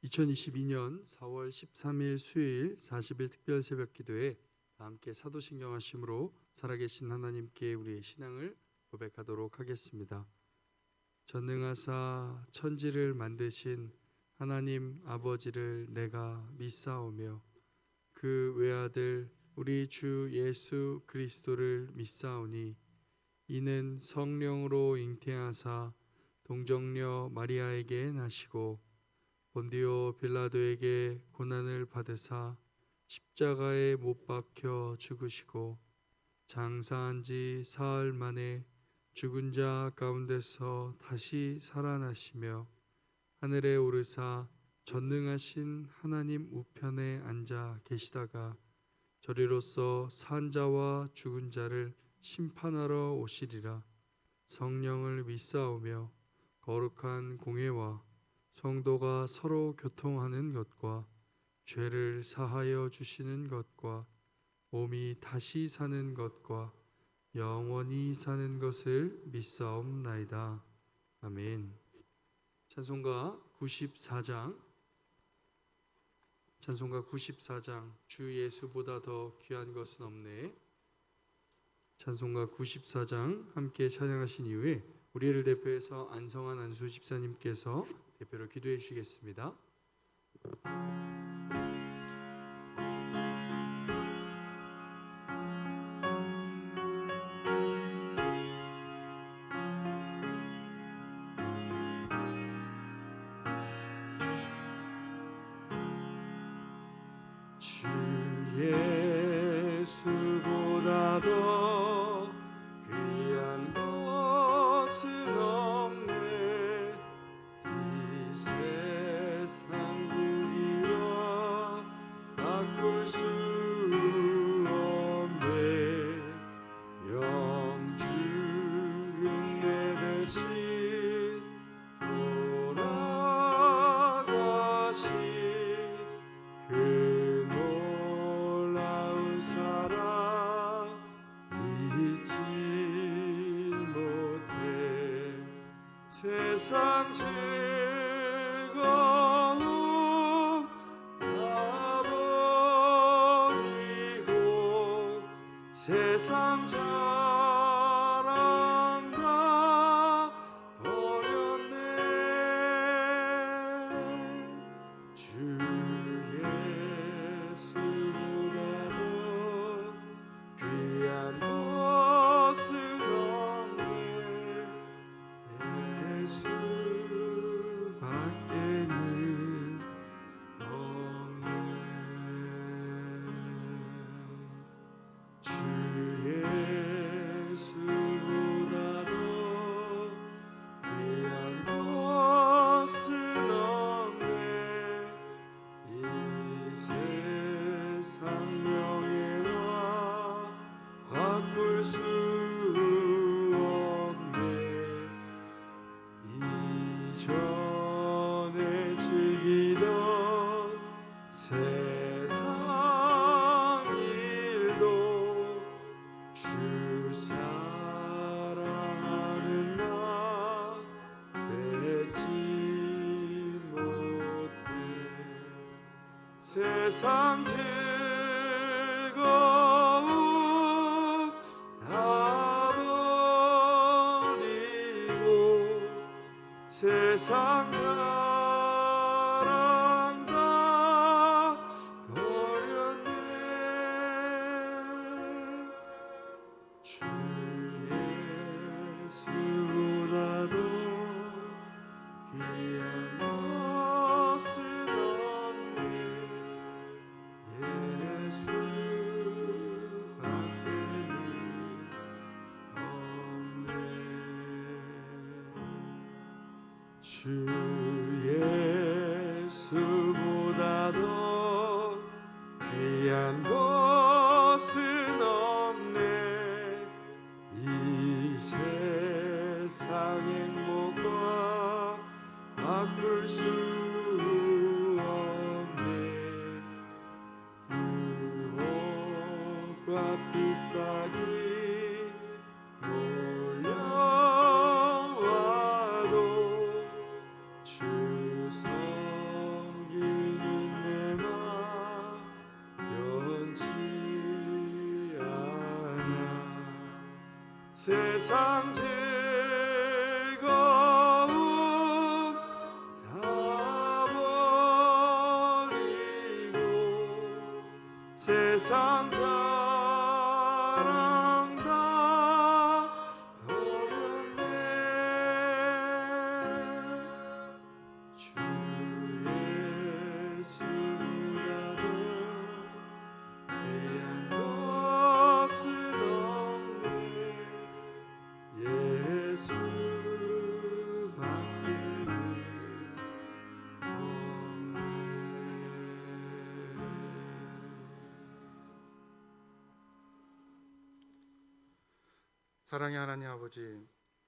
2022년 4월 13일 수요일 40일 특별 새벽 기도에 함께 사도신경 하심으로 살아계신 하나님께 우리의 신앙을 고백하도록 하겠습니다. 전능하사 천지를 만드신 하나님 아버지를 내가 믿사오며 그 외아들 우리 주 예수 그리스도를 믿사오니 이는 성령으로 잉태하사 동정녀 마리아에게 나시고 본디오 빌라도에게 고난을 받으사 십자가에 못 박혀 죽으시고 장사한 지 사흘 만에 죽은 자 가운데서 다시 살아나시며 하늘에 오르사 전능하신 하나님 우편에 앉아 계시다가 저리로서 산 자와 죽은 자를 심판하러 오시리라. 성령을 믿사오며 거룩한 공회와 성도가 서로 교통하는 것과 죄를 사하여 주시는 것과 몸이 다시 사는 것과 영원히 사는 것을 믿사옵나이다. 아멘. 찬송가 94장 주 예수보다 더 귀한 것은 없네. 찬송가 94장 함께 찬양하신 이후에 우리를 대표해서 안성환 안수 집사님께서 대표로 기도해 주시겠습니다. 주 예수보다 더 귀한 것은 없네. 이 세상 부귀와 바꿀 수 없네. 영죽은 내 대신 돌아가신 그 놀라운 사랑 잊지 못해. 세상 즐거움 다 버리고 세상 자랑 다 버렸네. 주 예수보다 더 귀한 것은 없네. 예수 밖에는 없네. 주 예수보다 더 귀한 것은 없네. 이 세상 명예와 바꿀 수 없네. 이전에 즐기던 세상 일도 주 사랑하는 나 뺏지 못해. 세상 즐거움 다 버리고 세상 자랑 다 버렸네. 주 예수보다 더 귀한 것은 없네. 예수 밖에는 없네. 주 예수보다 더 귀한 것은 없네. 이 세상 행복과 바꿀 수 없네. 유혹과 핍박이 몰려와도 주 섬기 세상 즐거움 다 버리고 세상 자랑 다 버렸네. 주 예수보다 더 귀한 것은 없네. 예수 밖에는 없네. 사랑의 하나님 아버지,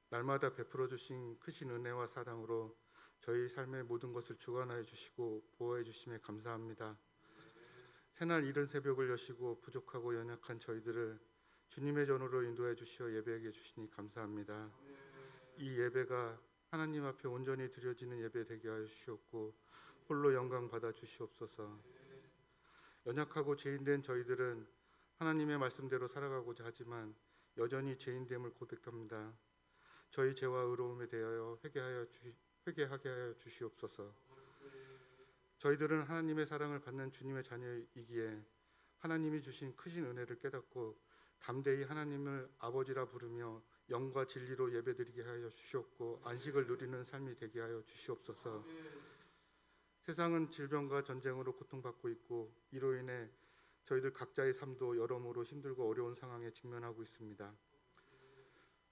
날마다 베풀어 주신 크신 은혜와 사랑으로 저희 삶의 모든 것을 주관하여 주시고 보호해 주심에 감사합니다. 새날 이른 새벽을 여시고 부족하고 연약한 저희들을 주님의 전으로 인도해 주시어 예배하게 주시니 감사합니다. 이 예배가 하나님 앞에 온전히 드려지는 예배 되게 하여 주시옵고 홀로 영광 받아 주시옵소서. 연약하고 죄인된 저희들은 하나님의 말씀대로 살아가고자 하지만 여전히 죄인됨을 고백합니다. 저희 죄와 의로움에 대하여 회개하게 하여 주시옵소서. 저희들은 하나님의 사랑을 받는 주님의 자녀이기에 하나님이 주신 크신 은혜를 깨닫고 담대히 하나님을 아버지라 부르며 영과 진리로 예배드리게 하여 주시옵고 안식을 누리는 삶이 되게 하여 주시옵소서. 세상은 질병과 전쟁으로 고통받고 있고 이로 인해 저희들 각자의 삶도 여러모로 힘들고 어려운 상황에 직면하고 있습니다.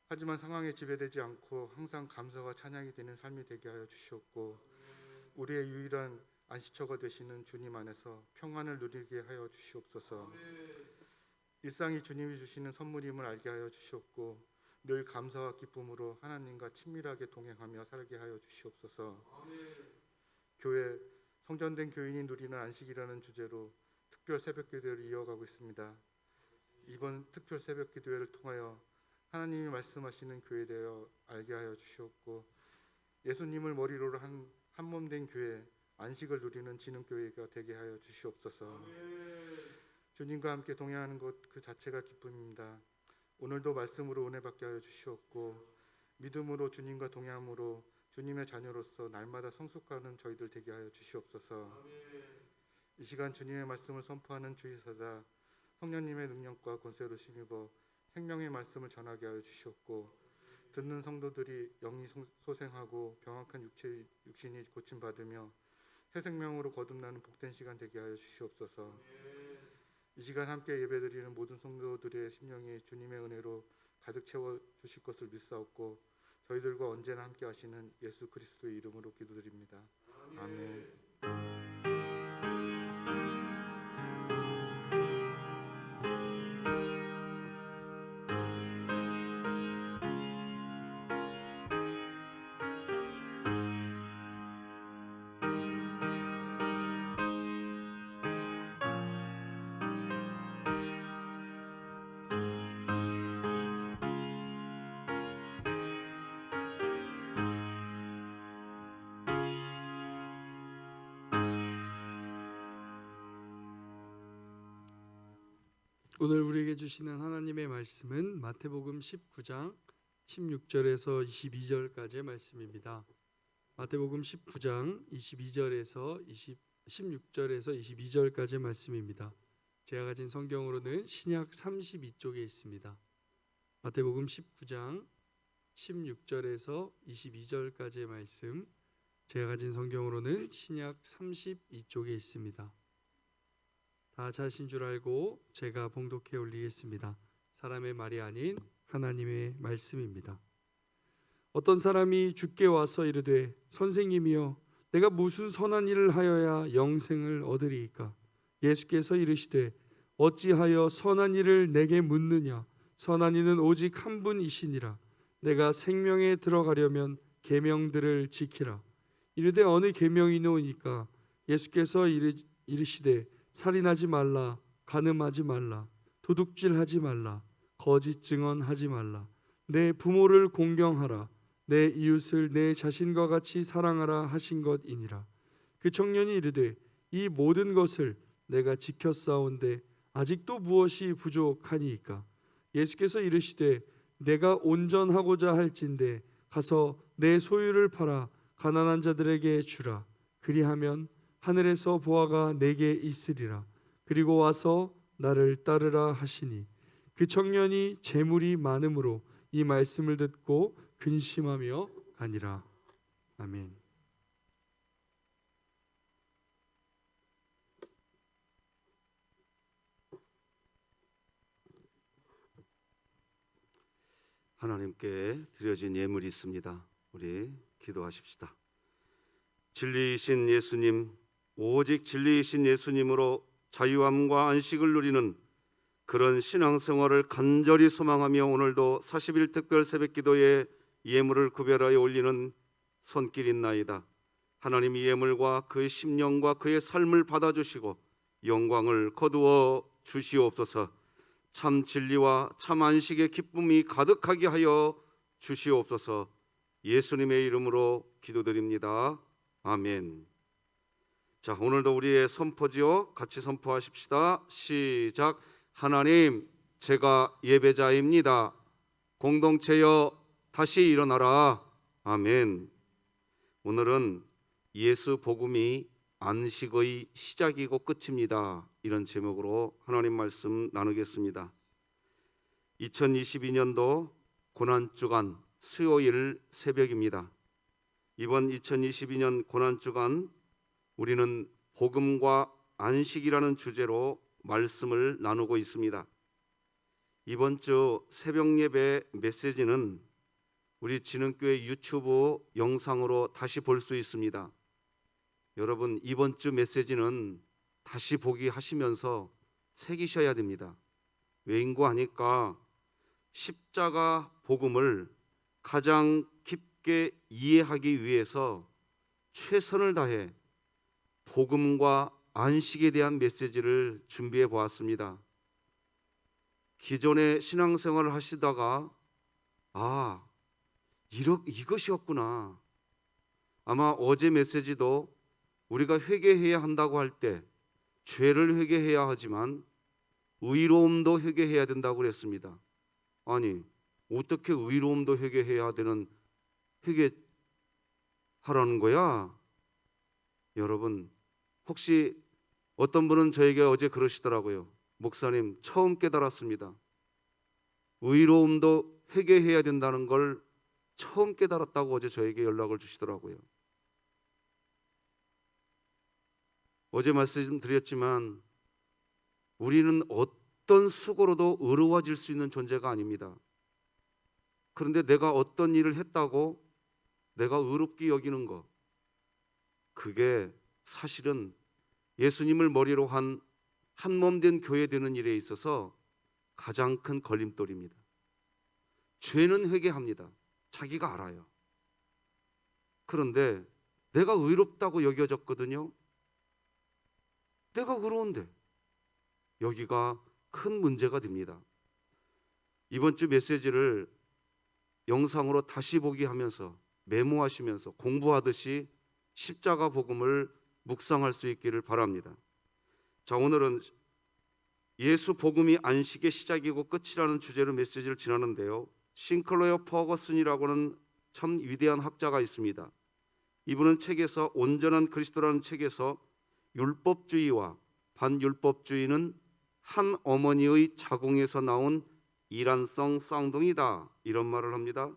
하지만 상황에 지배되지 않고 항상 감사와 찬양이 되는 삶이 되게 하여 주시옵고 우리의 유일한 안식처가 되시는 주님 안에서 평안을 누리게 하여 주시옵소서. 일상이 주님이 주시는 선물임을 알게 하여 주시옵고 늘 감사와 기쁨으로 하나님과 친밀하게 동행하며 살게 하여 주시옵소서. 교회 성전된 교인이 누리는 안식이라는 주제로 특별 새벽 기도회를 이어가고 있습니다. 이번 특별 새벽 기도회를 통하여 하나님이 말씀하시는 교회에 대하여 알게 하여 주시옵고 예수님을 머리로 한 몸 된 교회, 안식을 누리는 진흥교회가 되게 하여 주시옵소서. 주님과 함께 동행하는 것 그 자체가 기쁨입니다. 오늘도 말씀으로 은혜 받게 하여 주시옵고 믿음으로 주님과 동행함으로 주님의 자녀로서 날마다 성숙하는 저희들 되게 하여 주시옵소서. 이 시간 주님의 말씀을 선포하는 주의사자 성령님의 능력과 권세로 힘입어 생명의 말씀을 전하게 하여 주시옵고 듣는 성도들이 영이 소생하고 병악한 육신이 고침받으며 새 생명으로 거듭나는 복된 시간 되게 하여 주시옵소서. 이 시간 함께 예배드리는 모든 성도들의 심령이 주님의 은혜로 가득 채워 주실 것을 믿사옵고 저희들과 언제나 함께 하시는 예수 그리스도의 이름으로 기도드립니다. 아멘. 오늘 우리에게 주시는 하나님의 말씀은 마태복음 19장 16절에서 22절까지의 말씀입니다. 마태복음 19장 16절에서 22절까지의 말씀입니다. 제가 가진 성경으로는 신약 32쪽에 있습니다. 마태복음 19장 16절에서 22절까지의 말씀, 제가 가진 성경으로는 신약 32쪽에 있습니다. 다 자신 줄 알고 제가 봉독해 올리겠습니다. 사람의 말이 아닌 하나님의 말씀입니다. 어떤 사람이 주께 와서 이르되 선생님이여 내가 무슨 선한 일을 하여야 영생을 얻으리이까? 예수께서 이르시되 어찌하여 선한 일을 내게 묻느냐? 선한 이는 오직 한 분이시니라. 내가 생명에 들어가려면 계명들을 지키라. 이르되 어느 계명이노이까? 예수께서 이르시되 살인하지 말라, 간음하지 말라, 도둑질하지 말라, 거짓 증언하지 말라, 내 부모를 공경하라, 내 이웃을 내 자신과 같이 사랑하라 하신 것이니라. 그 청년이 이르되 이 모든 것을 내가 지켰사온데 아직도 무엇이 부족하니이까? 예수께서 이르시되 내가 온전하고자 할진대 가서 내 소유를 팔아 가난한 자들에게 주라. 그리하면 하늘에서 보화가 내게 있으리라. 그리고 와서 나를 따르라 하시니 그 청년이 재물이 많음으로 이 말씀을 듣고 근심하며 가니라. 아멘. 하나님께 드려진 예물이 있습니다. 우리 기도하십시다. 진리이신 예수님, 오직 진리이신 예수님으로 자유함과 안식을 누리는 그런 신앙생활을 간절히 소망하며 오늘도 40일 특별 새벽기도에 예물을 구별하여 올리는 손길인나이다. 하나님 이 예물과 그의 심령과 그의 삶을 받아주시고 영광을 거두어 주시옵소서. 참 진리와 참 안식의 기쁨이 가득하게 하여 주시옵소서. 예수님의 이름으로 기도드립니다. 아멘. 자, 오늘도 우리의 선포지요. 같이 선포하십시다. 시작. 하나님, 제가 예배자입니다. 공동체여 다시 일어나라. 아멘. 오늘은 예수 복음이 안식의 시작이고 끝입니다. 이런 제목으로 하나님 말씀 나누겠습니다. 2022년도 고난주간 수요일 새벽입니다. 이번 2022년 고난주간 우리는 복음과 안식이라는 주제로 말씀을 나누고 있습니다. 이번 주 새벽 예배 메시지는 우리 진흥교회 유튜브 영상으로 다시 볼 수 있습니다. 여러분, 이번 주 메시지는 다시 보기 하시면서 새기셔야 됩니다. 왜인고 하니까 십자가 복음을 가장 깊게 이해하기 위해서 최선을 다해 복음과 안식에 대한 메시지를 준비해 보았습니다. 기존의 신앙생활을 하시다가 이것이었구나. 아마 어제 메시지도 우리가 회개해야 한다고 할 때 죄를 회개해야 하지만 의로움도 회개해야 된다고 그랬습니다. 아니, 어떻게 의로움도 회개해야 되는 회개하라는 거야? 여러분, 혹시 어떤 분은 저에게 어제 그러시더라고요. 목사님, 처음 깨달았습니다. 의로움도 회개해야 된다는 걸 처음 깨달았다고 어제 저에게 연락을 주시더라고요. 어제 말씀드렸지만 우리는 어떤 수고로도 의로워질 수 있는 존재가 아닙니다. 그런데 내가 어떤 일을 했다고 내가 의롭게 여기는 것, 그게 사실은 예수님을 머리로 한 몸 된 교회 되는 일에 있어서 가장 큰 걸림돌입니다. 죄는 회개합니다. 자기가 알아요. 그런데 내가 의롭다고 여겨졌거든요. 내가 의로운데 여기가 큰 문제가 됩니다. 이번 주 메시지를 영상으로 다시 보기 하면서 메모하시면서 공부하듯이 십자가 복음을 묵상할 수 있기를 바랍니다. 자, 오늘은 예수 복음이 안식의 시작이고 끝이라는 주제로 메시지를 지나는데요. 싱클레어 퍼거슨이라고는 참 위대한 학자가 있습니다. 이분은 책에서 온전한 그리스도라는 책에서 율법주의와 반율법주의는 한 어머니의 자궁에서 나온 이란성 쌍둥이다, 이런 말을 합니다.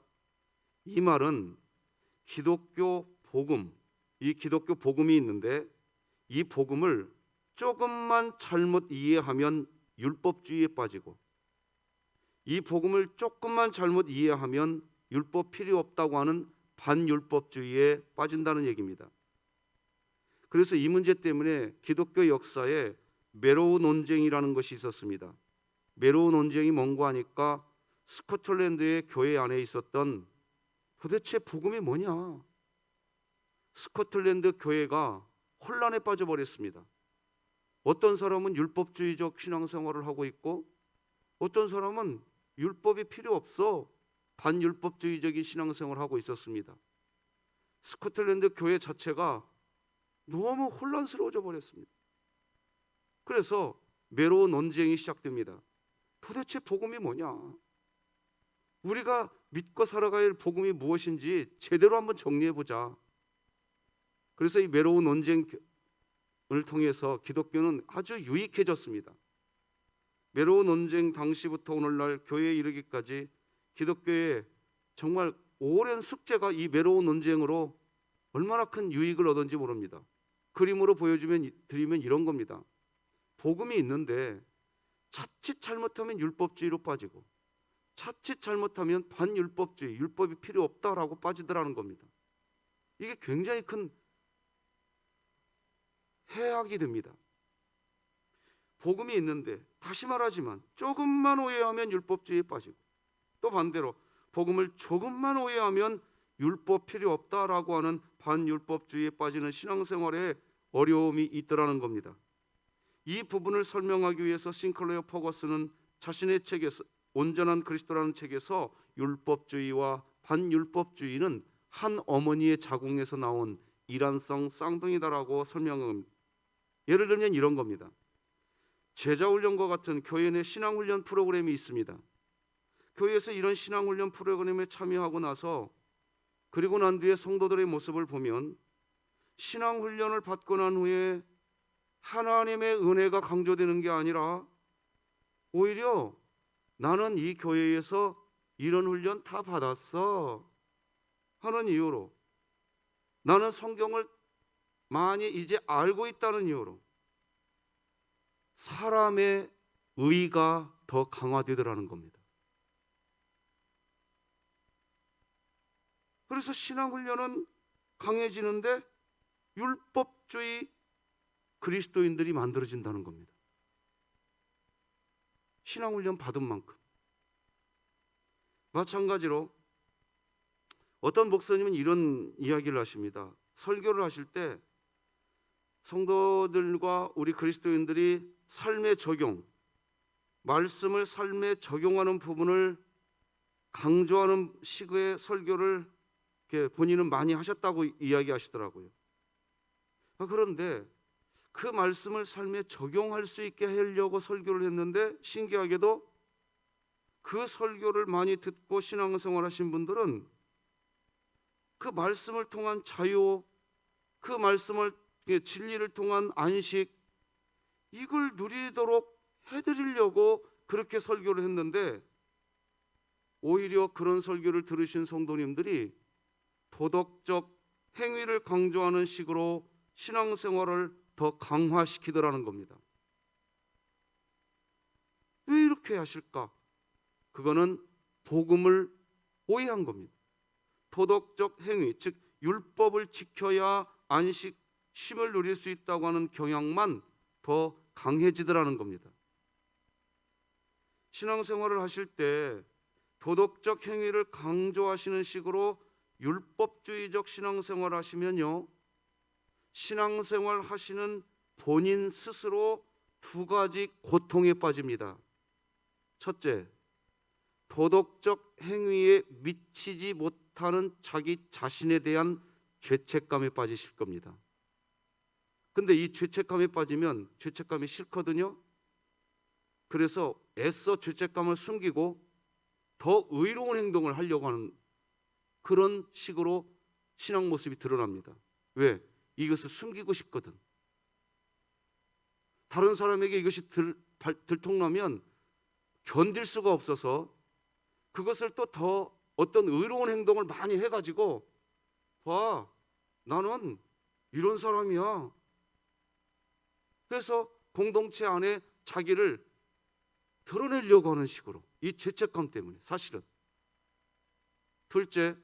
이 말은 기독교 복음, 이 기독교 복음이 있는데 이 복음을 조금만 잘못 이해하면 율법주의에 빠지고 이 복음을 조금만 잘못 이해하면 율법 필요 없다고 하는 반율법주의에 빠진다는 얘기입니다. 그래서 이 문제 때문에 기독교 역사에 메로우 논쟁이라는 것이 있었습니다. 메로우 논쟁이 뭔고 하니까 스코틀랜드의 교회 안에 있었던 도대체 복음이 뭐냐? 스코틀랜드 교회가 혼란에 빠져버렸습니다. 어떤 사람은 율법주의적 신앙생활을 하고 있고 어떤 사람은 율법이 필요 없어 반율법주의적인 신앙생활을 하고 있었습니다. 스코틀랜드 교회 자체가 너무 혼란스러워져 버렸습니다. 그래서 메로우 논쟁이 시작됩니다. 도대체 복음이 뭐냐? 우리가 믿고 살아가야 할 복음이 무엇인지 제대로 한번 정리해 보자. 그래서 이 매로운 논쟁을 통해서 기독교는 아주 유익해졌습니다. 매로운 논쟁 당시부터 오늘날 교회에 이르기까지 기독교의 정말 오랜 숙제가 이 매로운 논쟁으로 얼마나 큰 유익을 얻었는지 모릅니다. 그림으로 드리면 이런 겁니다. 복음이 있는데 자칫 잘못하면 율법주의로 빠지고 자칫 잘못하면 반율법주의, 율법이 필요 없다라고 빠지더라는 겁니다. 이게 굉장히 큰 해악이 됩니다. 복음이 있는데 다시 말하지만 조금만 오해하면 율법주의에 빠지고 또 반대로 복음을 조금만 오해하면 율법 필요 없다라고 하는 반율법주의에 빠지는 신앙생활에 어려움이 있더라는 겁니다. 이 부분을 설명하기 위해서 싱클레어 퍼거슨은 자신의 책에서 온전한 그리스도라는 책에서 율법주의와 반율법주의는 한 어머니의 자궁에서 나온 이란성 쌍둥이다라고 설명합니다. 예를 들면 이런 겁니다. 제자훈련과 같은 교회 내 신앙훈련 프로그램이 있습니다. 교회에서 이런 신앙훈련 프로그램에 참여하고 나서 그리고 난 뒤에 성도들의 모습을 보면 신앙훈련을 받고 난 후에 하나님의 은혜가 강조되는 게 아니라 오히려 나는 이 교회에서 이런 훈련 다 받았어 하는 이유로, 나는 성경을 많이 이제 알고 있다는 이유로 사람의 의가 더 강화되더라는 겁니다. 그래서 신앙훈련은 강해지는데 율법주의 그리스도인들이 만들어진다는 겁니다. 신앙훈련 받은 만큼. 마찬가지로 어떤 목사님은 이런 이야기를 하십니다. 설교를 하실 때 성도들과 우리 그리스도인들이 삶에 적용, 말씀을 삶에 적용하는 부분을 강조하는 식의 설교를 본인은 많이 하셨다고 이야기하시더라고요. 그런데 그 말씀을 삶에 적용할 수 있게 하려고 설교를 했는데 신기하게도 그 설교를 많이 듣고 신앙생활 하신 분들은 그 말씀을 통한 자유, 그 말씀을 진리를 통한 안식, 이걸 누리도록 해드리려고 그렇게 설교를 했는데 오히려 그런 설교를 들으신 성도님들이 도덕적 행위를 강조하는 식으로 신앙생활을 더 강화시키더라는 겁니다. 왜 이렇게 하실까? 그거는 복음을 오해한 겁니다. 도덕적 행위, 즉 율법을 지켜야 안식, 쉼을 누릴 수 있다고 하는 경향만 더 강해지더라는 겁니다. 신앙생활을 하실 때 도덕적 행위를 강조하시는 식으로 율법주의적 신앙생활을 하시면요, 신앙생활 하시는 본인 스스로 두 가지 고통에 빠집니다. 첫째, 도덕적 행위에 미치지 못하는 자기 자신에 대한 죄책감에 빠지실 겁니다. 근데 이 죄책감에 빠지면 죄책감이 싫거든요. 그래서 애써 죄책감을 숨기고 더 의로운 행동을 하려고 하는 그런 식으로 신앙 모습이 드러납니다. 왜? 이것을 숨기고 싶거든. 다른 사람에게 이것이 들통나면 견딜 수가 없어서 그것을 또 더 어떤 의로운 행동을 많이 해가지고 봐, 나는 이런 사람이야. 그래서 공동체 안에 자기를 드러내려고 하는 식으로, 이 죄책감 때문에. 사실은 둘째,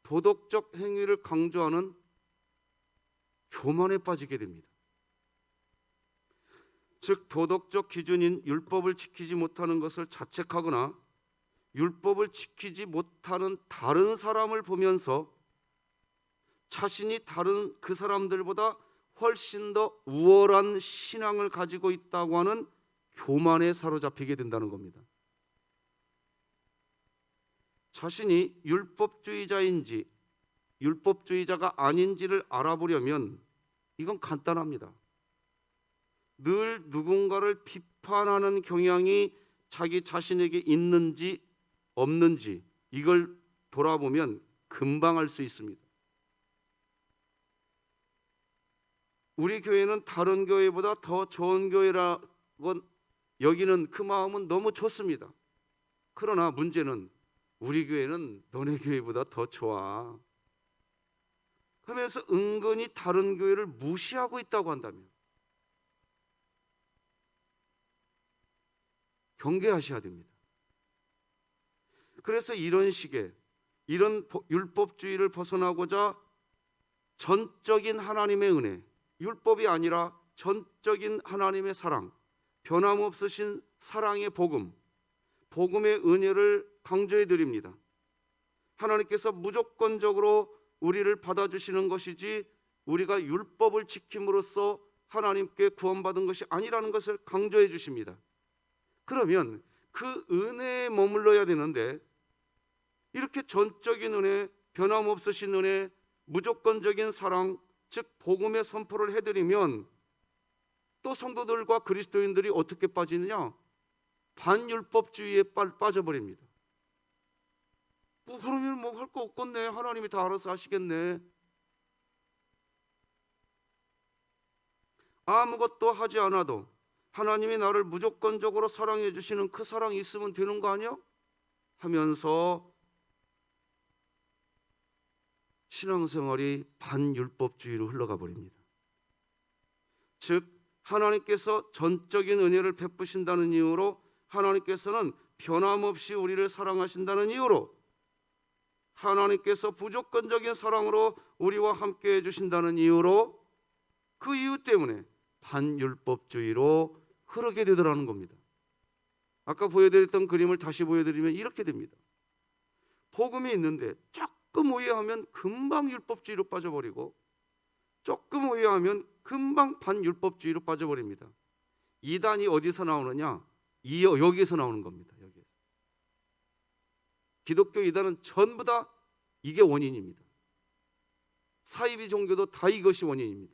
도덕적 행위를 강조하는 교만에 빠지게 됩니다. 즉 도덕적 기준인 율법을 지키지 못하는 것을 자책하거나 율법을 지키지 못하는 다른 사람을 보면서 자신이 다른 그 사람들보다 훨씬 더 우월한 신앙을 가지고 있다고 하는 교만에 사로잡히게 된다는 겁니다. 자신이 율법주의자인지 율법주의자가 아닌지를 알아보려면 이건 간단합니다. 늘 누군가를 비판하는 경향이 자기 자신에게 있는지 없는지, 이걸 돌아보면 금방 알 수 있습니다. 우리 교회는 다른 교회보다 더 좋은 교회라고 여기는 그 마음은 너무 좋습니다. 그러나 문제는 우리 교회는 너네 교회보다 더 좋아 하면서 은근히 다른 교회를 무시하고 있다고 한다면 경계하셔야 됩니다. 그래서 이런 식의 이런 율법주의를 벗어나고자 전적인 하나님의 은혜, 율법이 아니라 전적인 하나님의 사랑, 변함없으신 사랑의 복음, 복음의 은혜를 강조해 드립니다. 하나님께서 무조건적으로 우리를 받아주시는 것이지 우리가 율법을 지킴으로써 하나님께 구원받은 것이 아니라는 것을 강조해 주십니다. 그러면 그 은혜에 머물러야 되는데 이렇게 전적인 은혜, 변함없으신 은혜, 무조건적인 사랑, 즉 복음의 선포를 해드리면 또 성도들과 그리스도인들이 어떻게 빠지느냐? 반율법주의에 빠져버립니다. 그러면 뭐 할 거 없겠네. 하나님이 다 알아서 하시겠네. 아무것도 하지 않아도 하나님이 나를 무조건적으로 사랑해 주시는 그 사랑이 있으면 되는 거 아니야? 하면서 신앙생활이 반율법주의로 흘러가 버립니다. 즉 하나님께서 전적인 은혜를 베푸신다는 이유로, 하나님께서는 변함없이 우리를 사랑하신다는 이유로, 하나님께서 무조건적인 사랑으로 우리와 함께 해주신다는 이유로, 그 이유 때문에 반율법주의로 흐르게 되더라는 겁니다. 아까 보여드렸던 그림을 다시 보여드리면 이렇게 됩니다. 복음이 있는데 조금 오해하면 금방 율법주의로 빠져버리고, 조금 오해하면 금방 반율법주의로 빠져버립니다. 이단이 어디서 나오느냐? 여기에서 나오는 겁니다. 여기에서. 기독교 이단은 전부 다 이게 원인입니다. 사이비 종교도 다 이것이 원인입니다.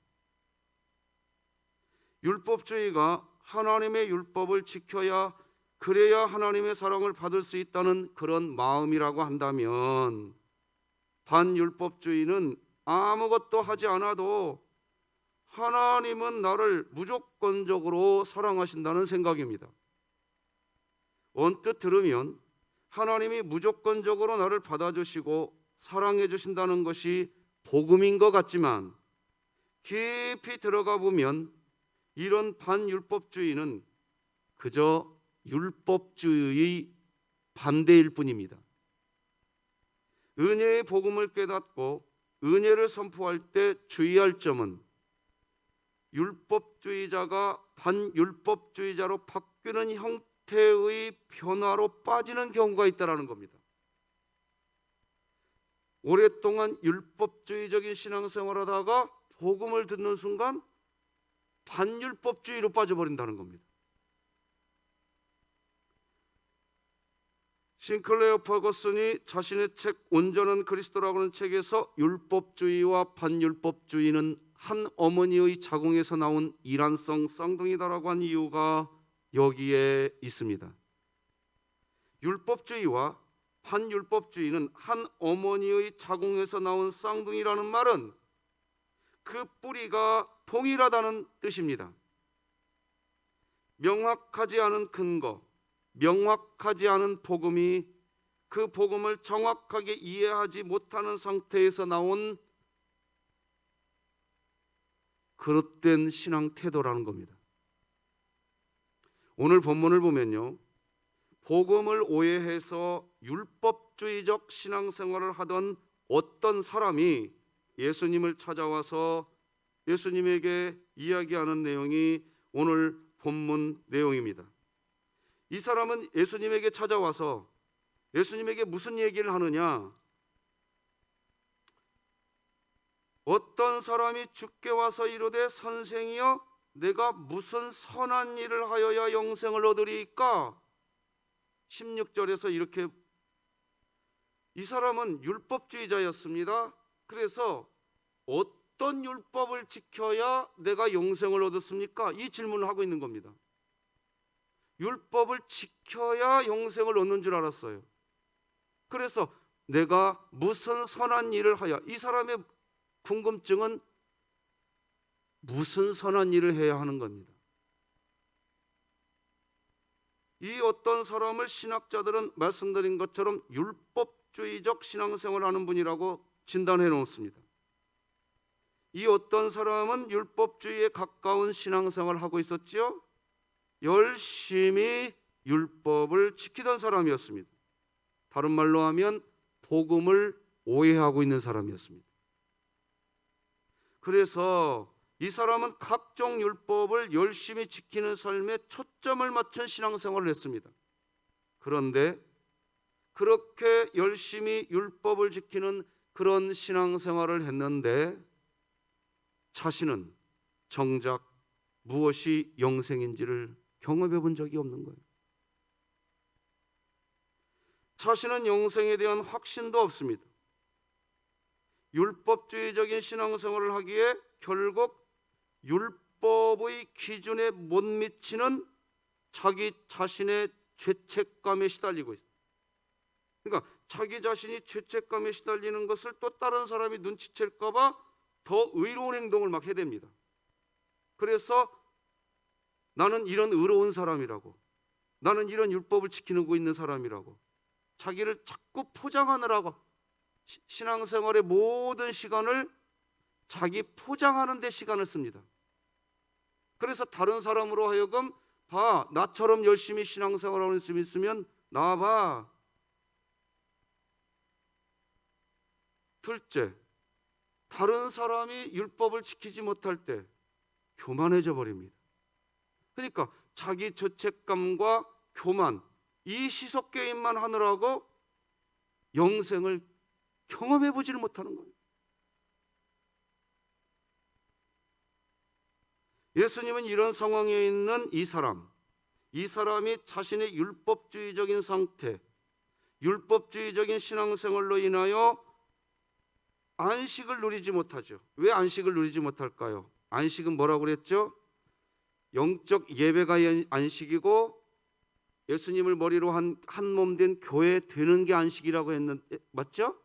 율법주의가 하나님의 율법을 지켜야, 그래야 하나님의 사랑을 받을 수 있다는 그런 마음이라고 한다면, 반율법주의는 아무것도 하지 않아도 하나님은 나를 무조건적으로 사랑하신다는 생각입니다. 언뜻 들으면 하나님이 무조건적으로 나를 받아주시고 사랑해 주신다는 것이 복음인 것 같지만, 깊이 들어가 보면 이런 반율법주의는 그저 율법주의의 반대일 뿐입니다. 은혜의 복음을 깨닫고 은혜를 선포할 때 주의할 점은, 율법주의자가 반율법주의자로 바뀌는 형태의 변화로 빠지는 경우가 있다는 겁니다. 오랫동안 율법주의적인 신앙생활을 하다가 복음을 듣는 순간 반율법주의로 빠져버린다는 겁니다. 싱클레어 퍼거슨이 자신의 책 온전한 그리스도라고 하는 책에서 율법주의와 반율법주의는 한 어머니의 자궁에서 나온 이란성 쌍둥이다라고 한 이유가 여기에 있습니다. 율법주의와 반율법주의는 한 어머니의 자궁에서 나온 쌍둥이라는 말은 그 뿌리가 동일하다는 뜻입니다. 명확하지 않은 근거, 명확하지 않은 복음이 그 복음을 정확하게 이해하지 못하는 상태에서 나온 그릇된 신앙 태도라는 겁니다. 오늘 본문을 보면요, 복음을 오해해서 율법주의적 신앙생활을 하던 어떤 사람이 예수님을 찾아와서 예수님에게 이야기하는 내용이 오늘 본문 내용입니다. 이 사람은 예수님에게 찾아와서 예수님에게 무슨 얘기를 하느냐? 어떤 사람이 주께 와서 이르되 선생이여 내가 무슨 선한 일을 하여야 영생을 얻으리이까? 16절에서 이렇게, 이 사람은 율법주의자였습니다. 그래서 어떤 율법을 지켜야 내가 영생을 얻었습니까? 이 질문을 하고 있는 겁니다. 율법을 지켜야 영생을 얻는 줄 알았어요. 그래서 내가 무슨 선한 일을 하여, 이 사람의 궁금증은 무슨 선한 일을 해야 하는 겁니다. 이 어떤 사람을 신학자들은 말씀드린 것처럼 율법주의적 신앙생활을 하는 분이라고 진단해 놓습니다. 이 어떤 사람은 율법주의에 가까운 신앙생활을 하고 있었지요. 열심히 율법을 지키던 사람이었습니다. 다른 말로 하면 복음을 오해하고 있는 사람이었습니다. 그래서 이 사람은 각종 율법을 열심히 지키는 삶에 초점을 맞춘 신앙생활을 했습니다. 그런데 그렇게 열심히 율법을 지키는 그런 신앙생활을 했는데 자신은 정작 무엇이 영생인지를 경험해 본 적이 없는 거예요. 자신은 영생에 대한 확신도 없습니다. 율법주의적인 신앙생활을 하기에 결국 율법의 기준에 못 미치는 자기 자신의 죄책감에 시달리고 있어요. 그러니까 자기 자신이 죄책감에 시달리는 것을 또 다른 사람이 눈치챌까 봐 더 의로운 행동을 막 해댑니다. 그래서 나는 이런 의로운 사람이라고, 나는 이런 율법을 지키고 있는 사람이라고 자기를 자꾸 포장하느라고 신앙생활의 모든 시간을 자기 포장하는 데 시간을 씁니다. 그래서 다른 사람으로 하여금 봐, 나처럼 열심히 신앙생활하는 사람이 있으면 나와봐. 둘째, 다른 사람이 율법을 지키지 못할 때 교만해져 버립니다. 그러니까 자기 죄책감과 교만, 이 시속 게임만 하느라고 영생을 경험해 보지를 못하는 거예요. 예수님은 이런 상황에 있는 이 사람이 자신의 율법주의적인 상태, 율법주의적인 신앙생활로 인하여 안식을 누리지 못하죠. 왜 안식을 누리지 못할까요? 안식은 뭐라고 그랬죠? 영적 예배가 안식이고 예수님을 머리로 한 몸 된 교회 되는 게 안식이라고 했는데, 맞죠?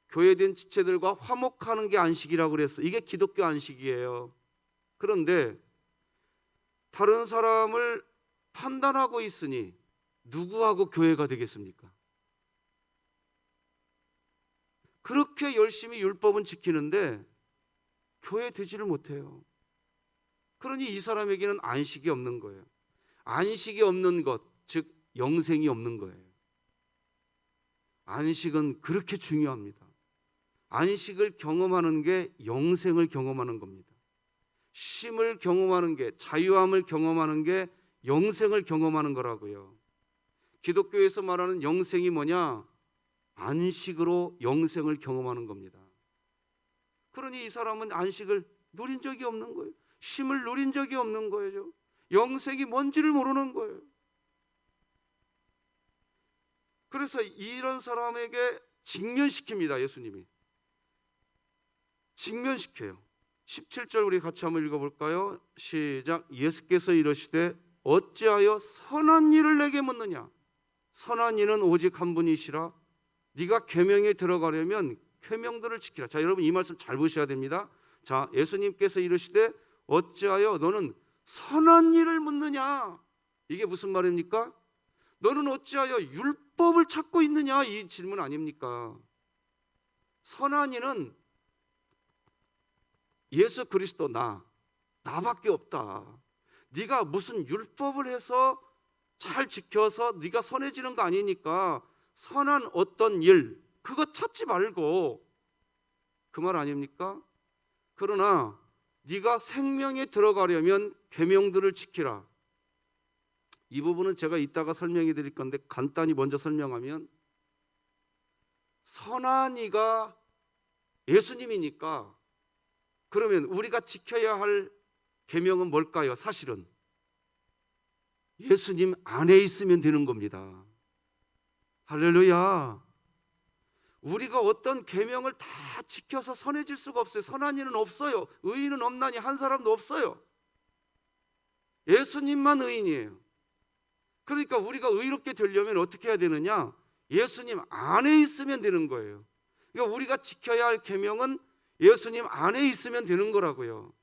교회된 지체들과 화목하는 게 안식이라고 그랬어요. 이게 기독교 안식이에요. 그런데 다른 사람을 판단하고 있으니 누구하고 교회가 되겠습니까? 그렇게 열심히 율법은 지키는데 교회 되지를 못해요. 그러니 이 사람에게는 안식이 없는 거예요. 안식이 없는 것, 즉 영생이 없는 거예요. 안식은 그렇게 중요합니다. 안식을 경험하는 게 영생을 경험하는 겁니다. 쉼을 경험하는 게, 자유함을 경험하는 게 영생을 경험하는 거라고요. 기독교에서 말하는 영생이 뭐냐? 안식으로 영생을 경험하는 겁니다. 그러니 이 사람은 안식을 누린 적이 없는 거예요. 쉼을 누린 적이 없는 거예요. 영생이 뭔지를 모르는 거예요. 그래서 이런 사람에게 직면시킵니다. 예수님이 직면시켜요. 17절 우리 같이 한번 읽어볼까요? 시작. 예수께서 이르시되 어찌하여 선한 일을 내게 묻느냐? 선한 이는 오직 한 분이시라. 네가 계명에 들어가려면 계명들을 지키라. 자, 여러분 이 말씀 잘 보셔야 됩니다. 자, 예수님께서 이르시되 어찌하여 너는 선한 일을 묻느냐? 이게 무슨 말입니까? 너는 어찌하여 율법을 찾고 있느냐? 이 질문 아닙니까? 선한 이는 예수 그리스도 나밖에 없다. 네가 무슨 율법을 해서 잘 지켜서 네가 선해지는 거 아니니까 선한 어떤 일 그거 찾지 말고, 그 말 아닙니까? 그러나 네가 생명에 들어가려면 계명들을 지키라. 이 부분은 제가 이따가 설명해 드릴 건데 간단히 먼저 설명하면, 선한 이가 예수님이니까 그러면 우리가 지켜야 할 계명은 뭘까요? 사실은 예수님 안에 있으면 되는 겁니다. 할렐루야. 우리가 어떤 계명을 다 지켜서 선해질 수가 없어요. 선한 이는 없어요. 의인은 없나니 한 사람도 없어요. 예수님만 의인이에요. 그러니까 우리가 의롭게 되려면 어떻게 해야 되느냐? 예수님 안에 있으면 되는 거예요. 그러니까 우리가 지켜야 할 계명은 예수님 안에 있으면 되는 거라고요.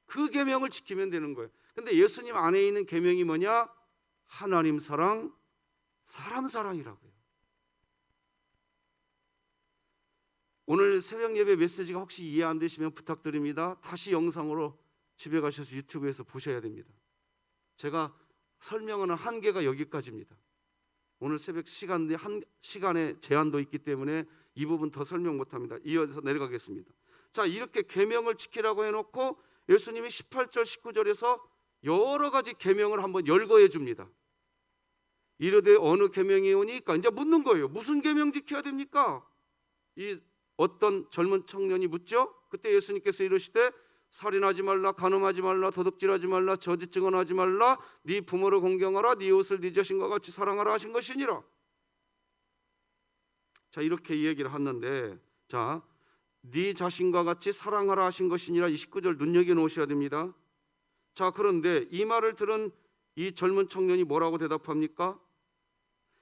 그 계명을 지키면 되는 거예요. 근데 예수님 안에 있는 계명이 뭐냐? 하나님 사랑, 사람 사랑이라고요. 오늘 새벽 예배 메시지가 혹시 이해 안 되시면 부탁드립니다. 다시 영상으로 집에 가셔서 유튜브에서 보셔야 됩니다. 제가 설명하는 한계가 여기까지입니다. 오늘 새벽 시간에 제한도 있기 때문에 이 부분 더 설명 못합니다. 이어서 내려가겠습니다. 자, 이렇게 계명을 지키라고 해놓고 예수님이 18절 19절에서 여러 가지 계명을 한번 열거해 줍니다. 이르되 어느 계명이 오니까 이제 묻는 거예요. 무슨 계명 지켜야 됩니까? 이 어떤 젊은 청년이 묻죠. 그때 예수님께서 이르시되 살인하지 말라, 간음하지 말라, 도둑질하지 말라, 저짓 증언하지 말라, 네 부모를 공경하라, 네 옷을 네 자신과 같이 사랑하라 하신 것이니라. 자, 이렇게 이 얘기를 하는데, 자, 네 자신과 같이 사랑하라 하신 것이니라, 이 19절 눈여겨 놓으셔야 됩니다. 자, 그런데 이 말을 들은 이 젊은 청년이 뭐라고 대답합니까?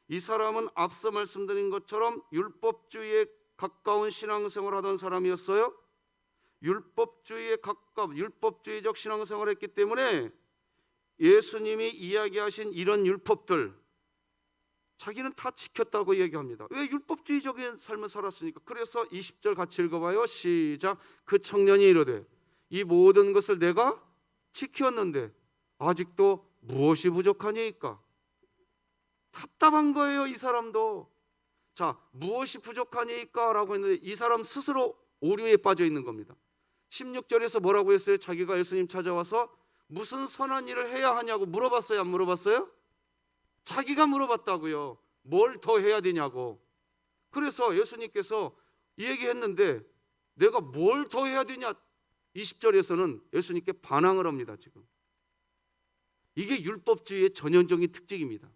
이 사람은 앞서 말씀드린 것처럼 율법주의에 가까운 신앙생활을 하던 사람이었어요. 율법주의적 신앙생활을 했기 때문에 예수님이 이야기하신 이런 율법들 자기는 다 지켰다고 얘기합니다. 왜? 율법주의적인 삶을 살았으니까. 그래서 20절 같이 읽어봐요. 시작. 그 청년이 이르되 이 모든 것을 내가 지켰는데 아직도 무엇이 부족하니까? 답답한 거예요, 이 사람도. 자, 무엇이 부족하니까 라고 했는데 이 사람 스스로 오류에 빠져 있는 겁니다. 16절에서 뭐라고 했어요? 자기가 예수님 찾아와서 무슨 선한 일을 해야 하냐고 물어봤어요, 안 물어봤어요? 자기가 물어봤다고요. 뭘 더 해야 되냐고. 그래서 예수님께서 이 얘기했는데 내가 뭘 더 해야 되냐? 20절에서는 예수님께 반항을 합니다. 지금 이게 율법주의의 전형적인 특징입니다.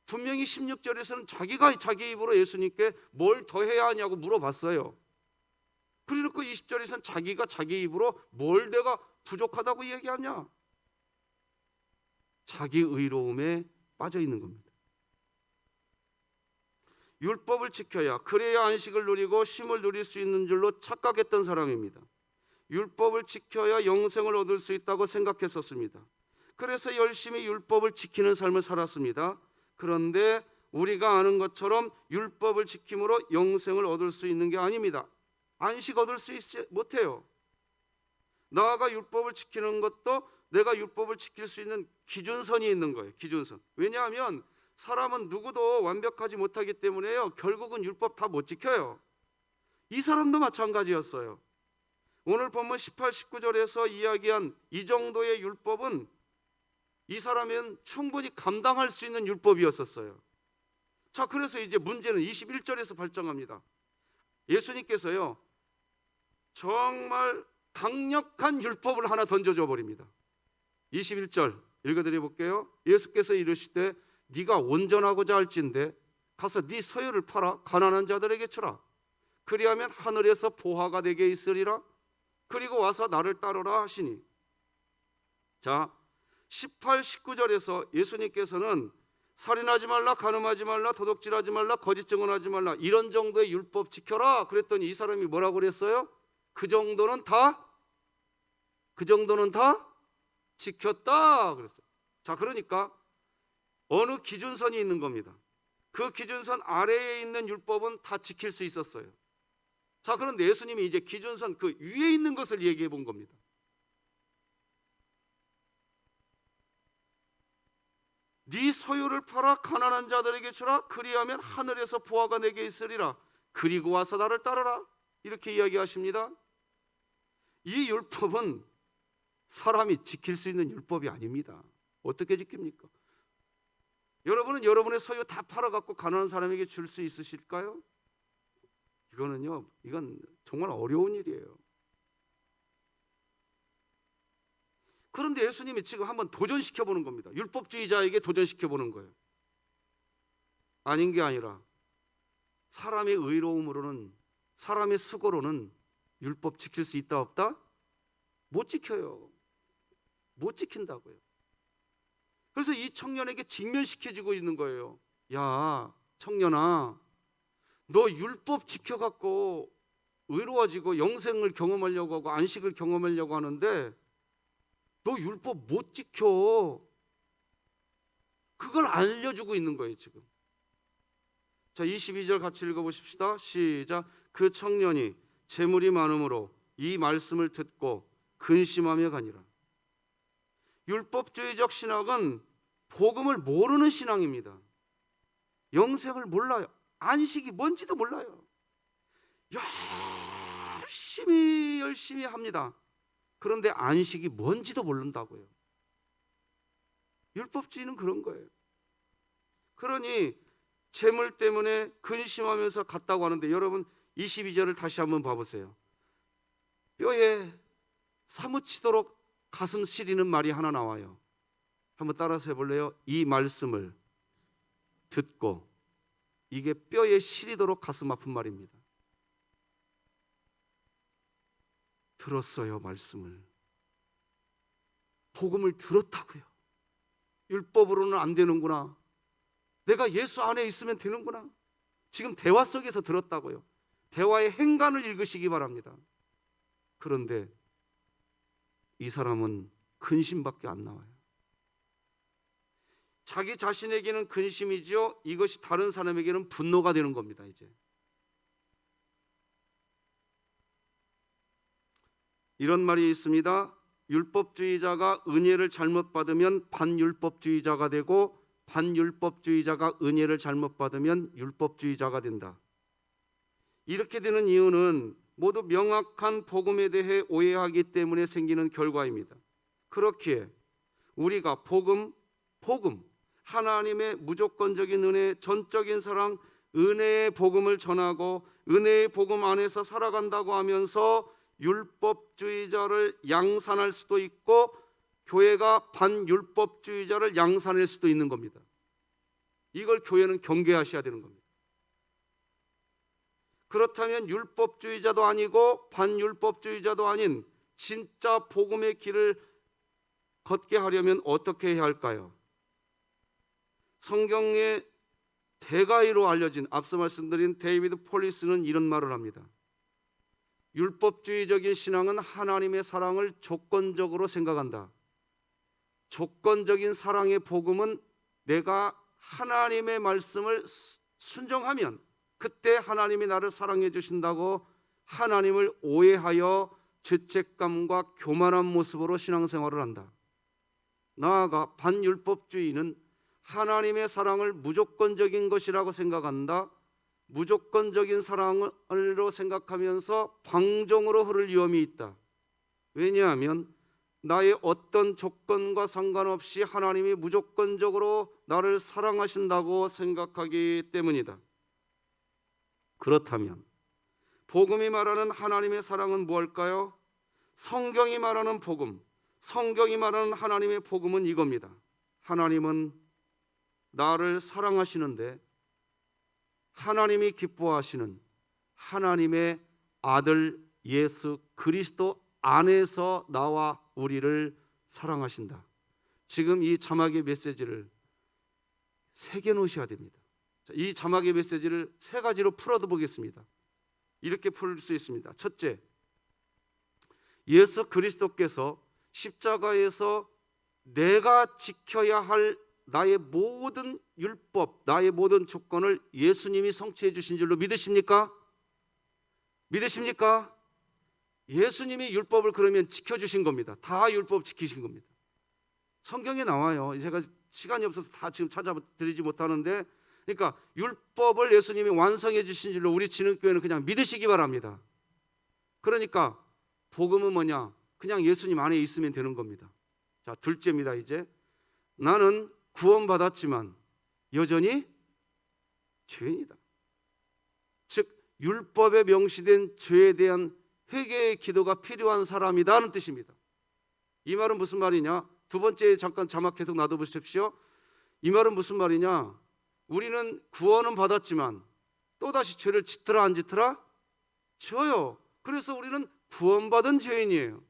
분명히 16절에서는 자기가 자기 입으로 예수님께 뭘 더 해야 하냐고 물어봤어요. 그래놓고 20절에서는 자기가 자기 입으로 뭘 내가 부족하다고 얘기하냐? 자기 의로움에 빠져 있는 겁니다. 율법을 지켜야 그래야 안식을 누리고 쉼을 누릴 수 있는 줄로 착각했던 사람입니다. 율법을 지켜야 영생을 얻을 수 있다고 생각했었습니다. 그래서 열심히 율법을 지키는 삶을 살았습니다. 그런데 우리가 아는 것처럼 율법을 지킴으로 영생을 얻을 수 있는 게 아닙니다. 안식 얻을 수 있지 못해요. 나아가 율법을 지키는 것도 내가 율법을 지킬 수 있는 기준선이 있는 거예요. 기준선. 왜냐하면 사람은 누구도 완벽하지 못하기 때문에요. 결국은 율법 다 못 지켜요. 이 사람도 마찬가지였어요. 오늘 본문 18, 19절에서 이야기한 이 정도의 율법은 이 사람은 충분히 감당할 수 있는 율법이었었어요. 자, 그래서 이제 문제는 21절에서 발정합니다. 예수님께서요, 정말 강력한 율법을 하나 던져줘 버립니다. 21절 읽어드려 볼게요. 예수께서 이르시되 네가 온전하고자 할진대 가서 네 소유를 팔아 가난한 자들에게 주라. 그리하면 하늘에서 보화가 되게 있으리라. 그리고 와서 나를 따르라 하시니. 자, 18, 19절에서 예수님께서는 살인하지 말라, 간음하지 말라, 도둑질하지 말라, 거짓 증언하지 말라, 이런 정도의 율법 지켜라 그랬더니 이 사람이 뭐라고 그랬어요? 그 정도는 다 지켰다 그랬어요. 자, 그러니까 어느 기준선이 있는 겁니다. 그 기준선 아래에 있는 율법은 다 지킬 수 있었어요. 자, 그런데 예수님이 이제 기준선 그 위에 있는 것을 얘기해 본 겁니다. 네 소유를 팔아 가난한 자들에게 주라. 그리하면 하늘에서 보화가 내게 있으리라. 그리고 와서 나를 따르라. 이렇게 이야기하십니다. 이 율법은 사람이 지킬 수 있는 율법이 아닙니다. 어떻게 지킵니까? 여러분은 여러분의 소유 다 팔아갖고 가난한 사람에게 줄 수 있으실까요? 이건 정말 어려운 일이에요. 그런데 예수님이 지금 한번 도전시켜보는 겁니다. 율법주의자에게 도전시켜보는 거예요. 아닌 게 아니라 사람의 의로움으로는, 사람의 수고로는 율법 지킬 수 있다 없다? 못 지켜요. 못 지킨다고요. 그래서 이 청년에게 직면시켜주고 있는 거예요. 야, 청년아, 너 율법 지켜갖고 의로워지고 영생을 경험하려고 하고 안식을 경험하려고 하는데 너 율법 못 지켜. 그걸 알려주고 있는 거예요 지금. 자, 22절 같이 읽어보십시다. 시작. 그 청년이 재물이 많음으로 이 말씀을 듣고 근심하며 가니라. 율법주의적 신학은 복음을 모르는 신앙입니다. 영생을 몰라요. 안식이 뭔지도 몰라요. 열심히 합니다. 그런데 안식이 뭔지도 모른다고요. 율법주의는 그런 거예요. 그러니 재물 때문에 근심하면서 갔다고 하는데 여러분 22절을 다시 한번 봐보세요. 뼈에 사무치도록 가슴 시리는 말이 하나 나와요. 한번 따라서 해볼래요? 이 말씀을 듣고. 이게 뼈에 시리도록 가슴 아픈 말입니다. 들었어요, 말씀을. 복음을 들었다고요. 율법으로는 안 되는구나. 내가 예수 안에 있으면 되는구나. 지금 대화 속에서 들었다고요. 대화의 행간을 읽으시기 바랍니다. 그런데 이 사람은 근심밖에 안 나와요. 자기 자신에게는 근심이죠. 이것이 다른 사람에게는 분노가 되는 겁니다. 이제 이런 말이 있습니다. 율법주의자가 은혜를 잘못 받으면 반율법주의자가 되고 반율법주의자가 은혜를 잘못 받으면 율법주의자가 된다. 이렇게 되는 이유는 모두 명확한 복음에 대해 오해하기 때문에 생기는 결과입니다. 그렇기에 우리가 복음, 하나님의 무조건적인 은혜, 전적인 사랑, 은혜의 복음을 전하고 은혜의 복음 안에서 살아간다고 하면서 율법주의자를 양산할 수도 있고 교회가 반율법주의자를 양산할 수도 있는 겁니다. 이걸 교회는 경계하셔야 되는 겁니다. 그렇다면 율법주의자도 아니고 반율법주의자도 아닌 진짜 복음의 길을 걷게 하려면 어떻게 해야 할까요? 성경의 대가이로 알려진 앞서 말씀드린 데이비드 폴리스는 이런 말을 합니다. 율법주의적인 신앙은 하나님의 사랑을 조건적으로 생각한다. 조건적인 사랑의 복음은 내가 하나님의 말씀을 순종하면 그때 하나님이 나를 사랑해 주신다고 하나님을 오해하여 죄책감과 교만한 모습으로 신앙생활을 한다. 나아가 반율법주의는 하나님의 사랑을 무조건적인 것이라고 생각한다. 무조건적인 사랑으로 생각하면서 방종으로 흐를 위험이 있다. 왜냐하면 나의 어떤 조건과 상관없이 하나님이 무조건적으로 나를 사랑하신다고 생각하기 때문이다. 그렇다면 복음이 말하는 하나님의 사랑은 무엇일까요? 성경이 말하는 복음, 성경이 말하는 하나님의 복음은 이겁니다. 하나님은 나를 사랑하시는데 하나님이 기뻐하시는 하나님의 아들 예수 그리스도 안에서 나와 우리를 사랑하신다. 지금 이 자막의 메시지를 새겨 놓으셔야 됩니다. 이 자막의 메시지를 세 가지로 풀어도 보겠습니다. 이렇게 풀 수 있습니다. 첫째, 예수 그리스도께서 십자가에서 내가 지켜야 할 나의 모든 율법, 나의 모든 조건을 예수님이 성취해 주신 줄로 믿으십니까? 믿으십니까? 예수님이 율법을 그러면 지켜주신 겁니다. 다 율법 지키신 겁니다. 성경에 나와요. 제가 시간이 없어서 다 지금 찾아드리지 못하는데, 그러니까 율법을 예수님이 완성해 주신 줄로 우리 진흥교회는 그냥 믿으시기 바랍니다. 그러니까 복음은 뭐냐? 그냥 예수님 안에 있으면 되는 겁니다. 자, 둘째입니다. 이제 나는 구원받았지만 여전히 죄인이다. 즉 율법에 명시된 죄에 대한 회개의 기도가 필요한 사람이다는 뜻입니다. 이 말은 무슨 말이냐? 두 번째 잠깐 자막 계속 놔둬보십시오. 이 말은 무슨 말이냐? 우리는 구원은 받았지만 또다시 죄를 짓더라 안 짓더라? 져요. 그래서 우리는 구원받은 죄인이에요.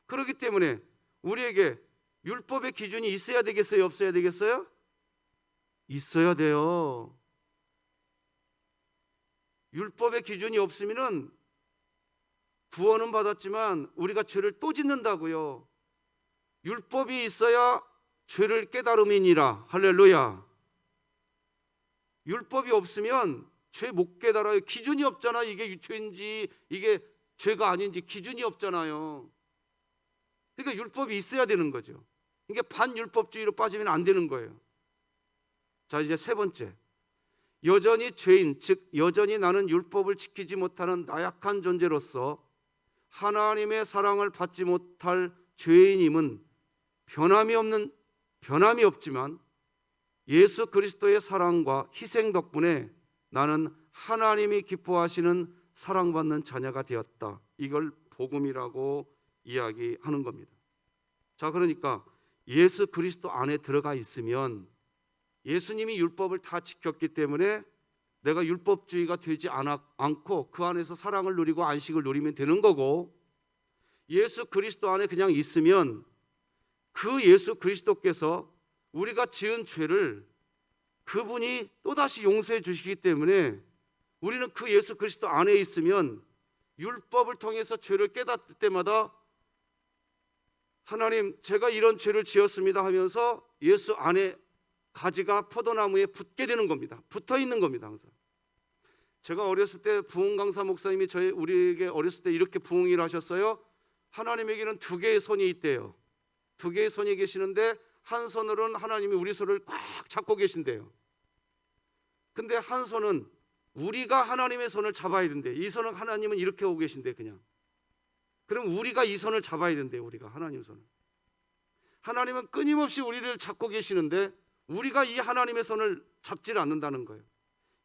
그렇기 때문에 우리에게 율법의 기준이 있어야 되겠어요? 없어야 되겠어요? 있어야 돼요. 율법의 기준이 없으면은 구원은 받았지만 우리가 죄를 또 짓는다고요. 율법이 있어야 죄를 깨달음이니라. 할렐루야. 율법이 없으면 죄 못 깨달아요. 기준이 없잖아. 이게 죄인지 이게 죄가 아닌지 기준이 없잖아요. 그러니까 율법이 있어야 되는 거죠. 이게 반율법주의로 빠지면 안 되는 거예요. 자, 이제 세 번째. 여전히 죄인, 즉 여전히 나는 율법을 지키지 못하는 나약한 존재로서 하나님의 사랑을 받지 못할 죄인임은 변함이 없지만 예수 그리스도의 사랑과 희생 덕분에 나는 하나님이 기뻐하시는 사랑받는 자녀가 되었다. 이걸 복음이라고 이야기하는 겁니다. 자, 그러니까 예수 그리스도 안에 들어가 있으면 예수님이 율법을 다 지켰기 때문에 내가 율법주의가 되지 않고 그 안에서 사랑을 누리고 안식을 누리면 되는 거고, 예수 그리스도 안에 그냥 있으면 그 예수 그리스도께서 우리가 지은 죄를 그분이 또다시 용서해 주시기 때문에 우리는 그 예수 그리스도 안에 있으면 율법을 통해서 죄를 깨닫을 때마다 하나님, 제가 이런 죄를 지었습니다 하면서 예수 안에 가지가 포도나무에 붙게 되는 겁니다. 붙어 있는 겁니다. 항상. 제가 어렸을 때 부흥 강사 목사님이 우리에게 어렸을 때 이렇게 부흥을 하셨어요. 하나님에게는 두 개의 손이 있대요. 두 개의 손이 계시는데 한 손으로는 하나님이 우리 손을 꽉 잡고 계신대요. 근데 한 손은 우리가 하나님의 손을 잡아야 된대. 이 손은 하나님은 이렇게 오고 계신대 그냥. 그럼 우리가 이 손을 잡아야 된대요. 우리가 하나님 손을. 하나님은 끊임없이 우리를 잡고 계시는데 우리가 이 하나님의 손을 잡질 않는다는 거예요.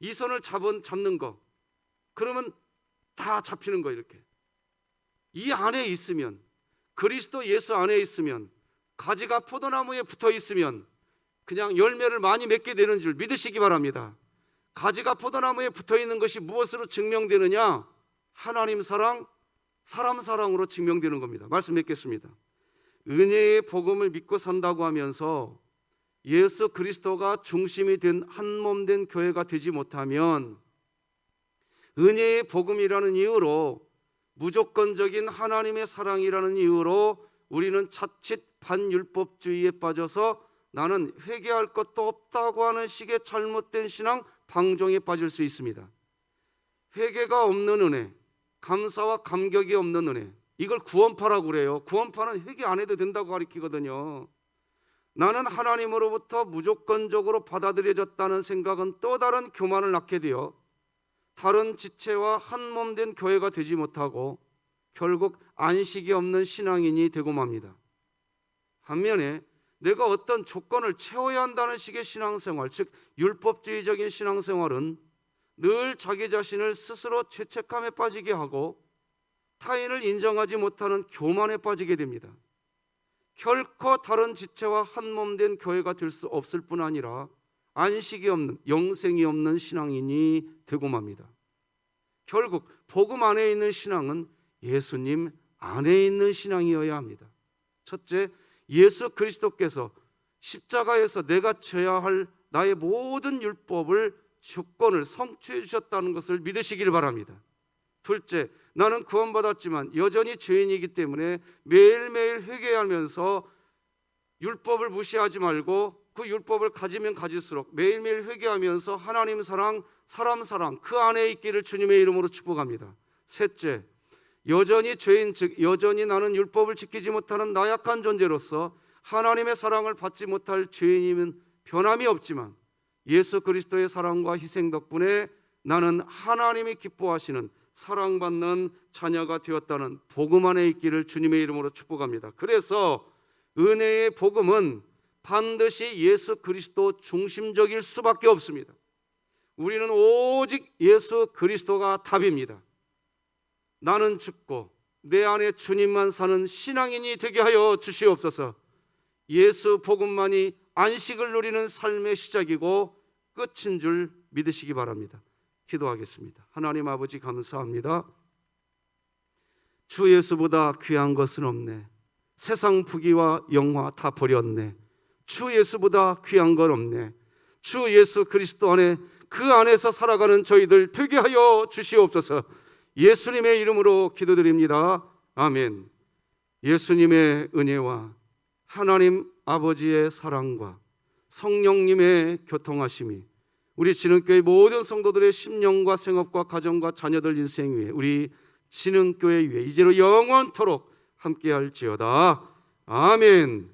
이 손을 잡는 거, 그러면 다 잡히는 거예요. 이렇게 이 안에 있으면, 그리스도 예수 안에 있으면, 가지가 포도나무에 붙어 있으면 그냥 열매를 많이 맺게 되는 줄 믿으시기 바랍니다. 가지가 포도나무에 붙어 있는 것이 무엇으로 증명되느냐? 하나님 사랑, 사람 사랑으로 증명되는 겁니다. 말씀 맺겠습니다. 은혜의 복음을 믿고 산다고 하면서 예수 그리스도가 중심이 된 한 몸 된 교회가 되지 못하면, 은혜의 복음이라는 이유로, 무조건적인 하나님의 사랑이라는 이유로 우리는 자칫 반율법주의에 빠져서 나는 회개할 것도 없다고 하는 식의 잘못된 신앙 방종에 빠질 수 있습니다. 회개가 없는 은혜, 감사와 감격이 없는 은혜, 이걸 구원파라고 그래요. 구원파는 회개 안 해도 된다고 가르치거든요. 나는 하나님으로부터 무조건적으로 받아들여졌다는 생각은 또 다른 교만을 낳게 되어 다른 지체와 한 몸 된 교회가 되지 못하고 결국 안식이 없는 신앙인이 되고 맙니다. 반면에 내가 어떤 조건을 채워야 한다는 식의 신앙생활, 즉 율법주의적인 신앙생활은 늘 자기 자신을 스스로 죄책감에 빠지게 하고 타인을 인정하지 못하는 교만에 빠지게 됩니다. 결코 다른 지체와 한 몸 된 교회가 될 수 없을 뿐 아니라 안식이 없는, 영생이 없는 신앙인이 되고 맙니다. 결국 복음 안에 있는 신앙은 예수님 안에 있는 신앙이어야 합니다. 첫째, 예수 그리스도께서 십자가에서 내가 져야 할 나의 모든 율법을 조건을 성취해 주셨다는 것을 믿으시길 바랍니다. 둘째, 나는 구원받았지만 여전히 죄인이기 때문에 매일매일 회개하면서 율법을 무시하지 말고 그 율법을 가지면 가질수록 매일매일 회개하면서 하나님 사랑, 사람 사랑 그 안에 있기를 주님의 이름으로 축복합니다. 셋째, 여전히 죄인, 즉 여전히 나는 율법을 지키지 못하는 나약한 존재로서 하나님의 사랑을 받지 못할 죄인이면 변함이 없지만 예수 그리스도의 사랑과 희생 덕분에 나는 하나님이 기뻐하시는 사랑받는 자녀가 되었다는 복음 안에 있기를 주님의 이름으로 축복합니다. 그래서 은혜의 복음은 반드시 예수 그리스도 중심적일 수밖에 없습니다. 우리는 오직 예수 그리스도가 답입니다. 나는 죽고 내 안에 주님만 사는 신앙인이 되게 하여 주시옵소서. 예수 복음만이 안식을 누리는 삶의 시작이고 끝인 줄 믿으시기 바랍니다. 기도하겠습니다. 하나님 아버지 감사합니다. 주 예수보다 귀한 것은 없네. 세상 부귀와 영화 다 버렸네. 주 예수보다 귀한 건 없네. 주 예수 그리스도 안에 그 안에서 살아가는 저희들 되게 하여 주시옵소서. 예수님의 이름으로 기도드립니다. 아멘. 예수님의 은혜와 하나님 아버지의 사랑과 성령님의 교통하심이 우리 진흥교회 모든 성도들의 심령과 생업과 가정과 자녀들 인생 위에, 우리 진흥교회 위에 이제로 영원토록 함께할지어다. 아멘.